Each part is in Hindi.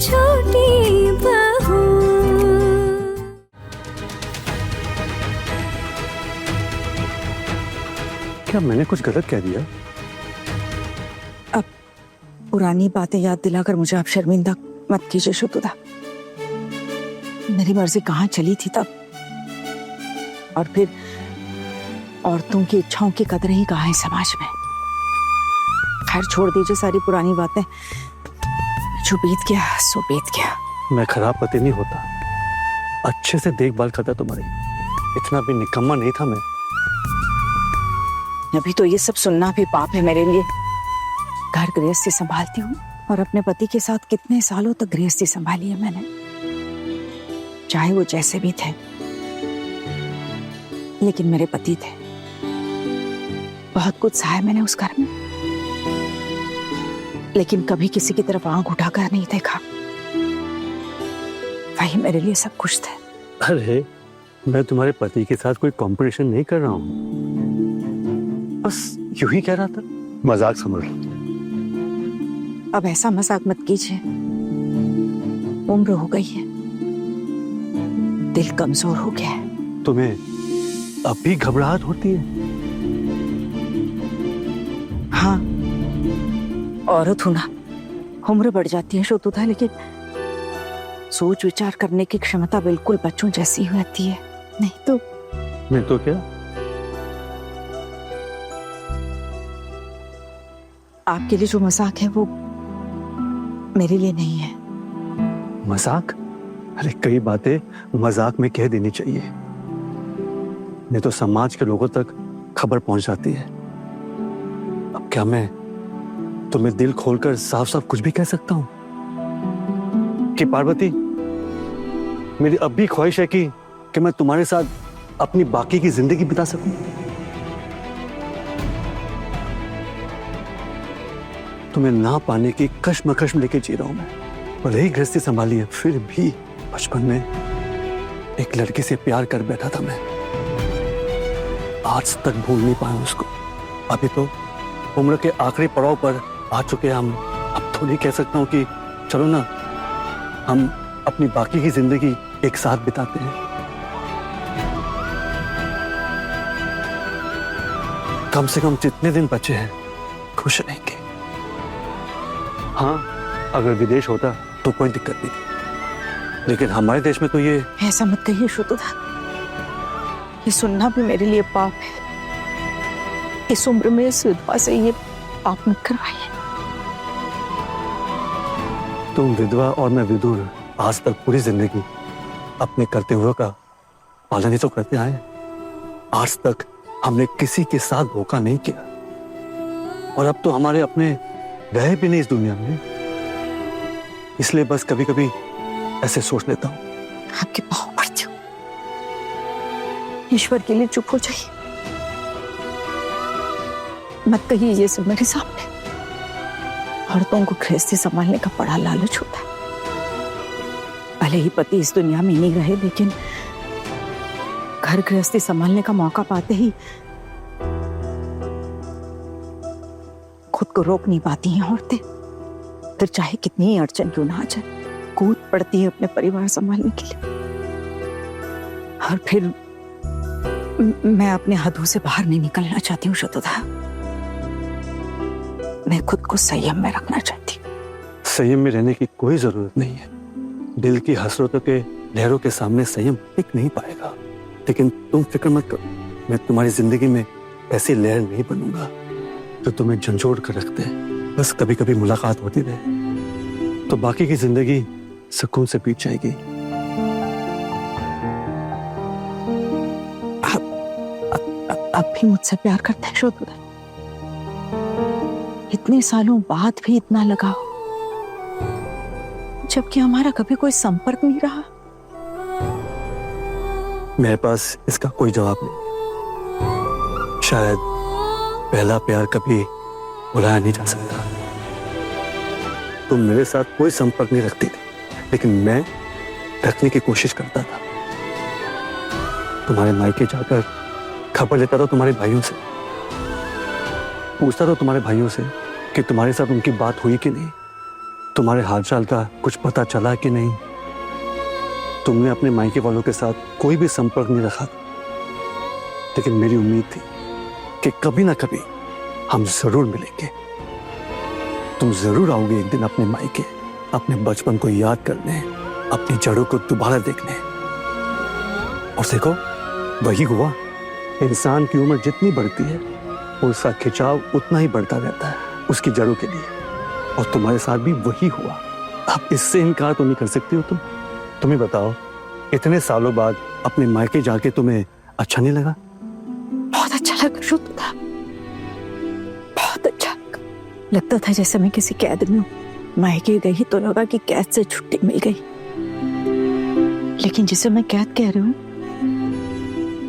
छोटी बहू। क्या मैंने कुछ गलत कह दिया? अब पुरानी बातें याद दिलाकर मुझे आप शर्मिंदा मत कीजिए शुतुदा। मेरी मर्जी कहाँ चली थी तब, और फिर औरतों की इच्छाओं की कदर ही कहाँ है समाज में। खैर छोड़ दीजिए सारी पुरानी बातें, जो बीत गया सो बीत गया। मैं खराब पति नहीं होता, अच्छे से देखभाल करता तुम्हारी, इतना भी निकम्मा नहीं था मैं। अभी तो ये सब सुनना भी पाप है मेरे लिए। घर गृहस्थी संभालती हूँ और अपने पति के साथ कितने सालों तक गृहस्थी संभाली है मैंने, चाहे वो जैसे भी थे, लेकिन मेरे पति थे। बहुत कुछ सहा मैंने उस घर में, लेकिन कभी किसी की तरफ आंख उठाकर नहीं देखा। वही मेरे लिए सब कुछ थे। अरे मैं तुम्हारे पति के साथ कोई कंपटीशन नहीं कर रहा हूँ, बस यूं ही कह रहा था, मजाक समझ लो। अब ऐसा मजाक मत कीजिए, उम्र हो गई है, दिल कमजोर हो गया है। तुम्हें अब भी घबराहट होती है? हाँ, औरत हूं ना, उम्र बढ़ जाती है शुतुदा, लेकिन सोच विचार करने की क्षमता बिल्कुल बच्चों जैसी ही रहती है। नहीं तो क्या? आपके लिए जो मजाक है वो मेरे लिए नहीं है। मजाक? अरे कई बातें मजाक में कह देनी चाहिए, नहीं तो समाज के लोगों तक खबर पहुंच जाती है। अब क्या मैं तुम्हें दिल खोलकर साफ साफ कुछ भी कह सकता हूं कि पार्वती, मेरी अब भी ख्वाहिश है कि मैं तुम्हारे साथ अपनी बाकी की जिंदगी बिता सकूं। तुम्हें ना पाने की कश्मकश लेके जी रहा हूं मैं। भले ही गृहस्थी संभाली है, फिर भी बचपन में एक लड़की से प्यार कर बैठा था मैं, आज तक भूल नहीं पाया उसको। अभी तो उम्र के आखिरी पड़ाव पर आ चुके हैं हम। अब तो नहीं कह सकता हूं कि चलो ना हम अपनी बाकी की जिंदगी एक साथ बिताते हैं। कम से कम जितने दिन बचे हैं खुश रहेंगे। हाँ, अगर विदेश होता तो कोई दिक्कत नहीं थी, लेकिन हमारे देश में तो ये। ऐसा मत कहिए शुतुदा, ये सुनना भी मेरे लिए पाप है। इस उम्र में इस विधवा से ये पाप मत करवाइए। तुम विधवा और मैं विधुर, आज तक पूरी जिंदगी अपने कर्तव्यों का पालन ही तो करते आए। आज तक हमने किसी के साथ धोखा नहीं किया, और अब तो हमारे अपने रहे भी नहीं इस दुनिया में, इसलिए बस कभी कभी ऐसे सोच लेता हूँ। आपके पाँव पड़ती हूँ, ईश्वर के लिए चुप हो जाइए, मत कहिए ये सब मेरे सामने। औरतों को गृहस्थी संभालने का बड़ा लालच होता है। भले ही पति इस दुनिया में नहीं रहे, लेकिन घर गृहस्थी संभालने का मौका पाते ही खुद को रोक नहीं पाती हैं औरतें। फिर चाहे कितनी ही अड़चन क्यों ना आ जाए, कूद पड़ती है अपने परिवार संभालने के लिए। और फिर मैं अपने हदों से बाहर नहीं निकलना चाहती हूँ शुतुदा। मैं खुद को संयम में रखना चाहती हूँ। संयम में रहने की कोई जरूरत नहीं है। दिल की हसरतों के लहरों के सामने संयम टिक नहीं पाएगा। लेकिन तुम फिक्र मत करो, मैं तुम्हारी जिंदगी में ऐसी लहर नहीं बनूंगा जो तुम्हें झंझोड़ कर रखते हैं। बस कभी कभी मुलाकात होती रहे तो बाकी की जिंदगी सुकून से बीत जाएगी। आप भी मुझसे प्यार करते हैं शुतुदा? इतने सालों बाद भी इतना लगाव, जबकि हमारा कभी कोई संपर्क नहीं रहा। मेरे पास इसका कोई जवाब नहीं। शायद पहला प्यार कभी भुलाया नहीं जा सकता। तुम मेरे साथ कोई संपर्क नहीं रखती थी, लेकिन मैं रखने की कोशिश करता था। तुम्हारे मायके जाकर खबर लेता था तुम्हारे भाइयों से, पूछता था तुम्हारे भाइयों से कि तुम्हारे साथ उनकी बात हुई कि नहीं। तुम्हारे हालचाल का कुछ पता चला कि नहीं? तुमने अपने मायके वालों के साथ कोई भी संपर्क नहीं रखा, लेकिन मेरी उम्मीद थी कि कभी ना कभी हम जरूर मिलेंगे। तुम जरूर आओगे एक दिन अपने मायके, अपने बचपन को याद करने, अपनी जड़ों को दोबारा देखने। और देखो, वही हुआ। इंसान की उम्र जितनी बढ़ती है उसका खिंचाव उतना ही बढ़ता रहता है उसकी जड़ों के लिए, और तुम्हारे साथ भी वही हुआ। अब इससे इनकार तो नहीं कर सकती हो तुम। तुम्हें बताओ, इतने सालों बाद अपने मायके जाके तुम्हें अच्छा नहीं लगा? बहुत अच्छा लगा शुद्धा, बहुत अच्छा लगा। लगता था जैसे मैं किसी कैद में हूँ। मायके गई तो लगा कि कैद से छुट्टी मिल गई, लेकिन जिसे मैं कैद कह रही हूँ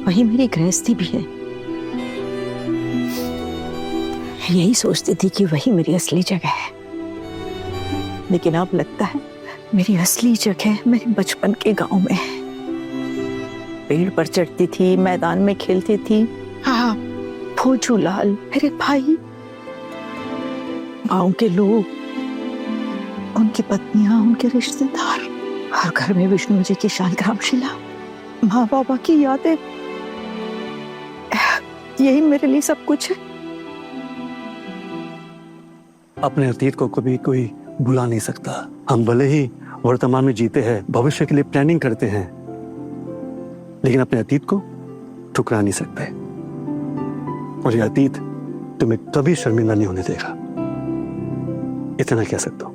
वही मेरी गृहस्थी भी है। यही सोचती थी कि वही मेरी असली जगह है, लेकिन अब लगता है मेरी असली जगह मेरे बचपन के गांव में है। पेड़ पर चढ़ती थी, मैदान में खेलती थी। हाँ, फौजू लाल, मेरे भाई, गांव के लोग, उनकी पत्नियां, उनके रिश्तेदार, हर घर में विष्णु जी की शालग्राम शिला, माँ बाबा की यादें, यही मेरे लिए सब कुछ है। अपने अतीत को कभी कोई भुला नहीं सकता। हम भले ही वर्तमान में जीते हैं, भविष्य के लिए प्लानिंग करते हैं, लेकिन अपने अतीत को ठुकरा नहीं सकते। और ये अतीत तुम्हें कभी शर्मिंदा नहीं होने देगा, इतना कह सकता हूं।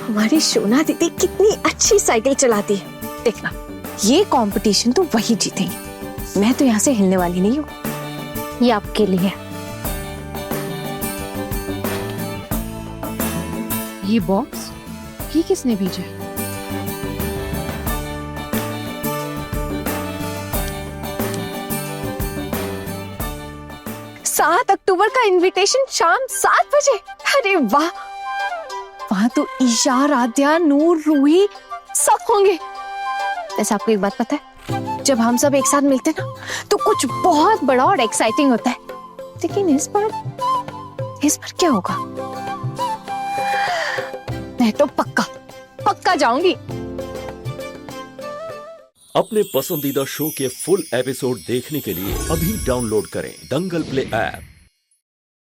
हमारी शोना दीदी कितनी अच्छी साइकिल चलाती है। देखना, ये कंपटीशन तो वही जीतेंगे। मैं तो यहाँ से हिलने वाली नहीं हूँ। ये आपके लिए। ये बॉक्स ये किसने भेजा? 7 अक्टूबर का इनविटेशन शाम 7 बजे। अरे वाह, वहां तो ईशा, राध्या, नूर, रूही सब होंगे। वैसे आपको एक बात पता है, जब हम सब एक साथ मिलते हैं ना तो कुछ बहुत बड़ा और एक्साइटिंग होता है। लेकिन इस बार क्या होगा? मैं तो पक्का जाऊंगी। अपने पसंदीदा शो के फुल एपिसोड देखने के लिए अभी डाउनलोड करें दंगल प्ले ऐप।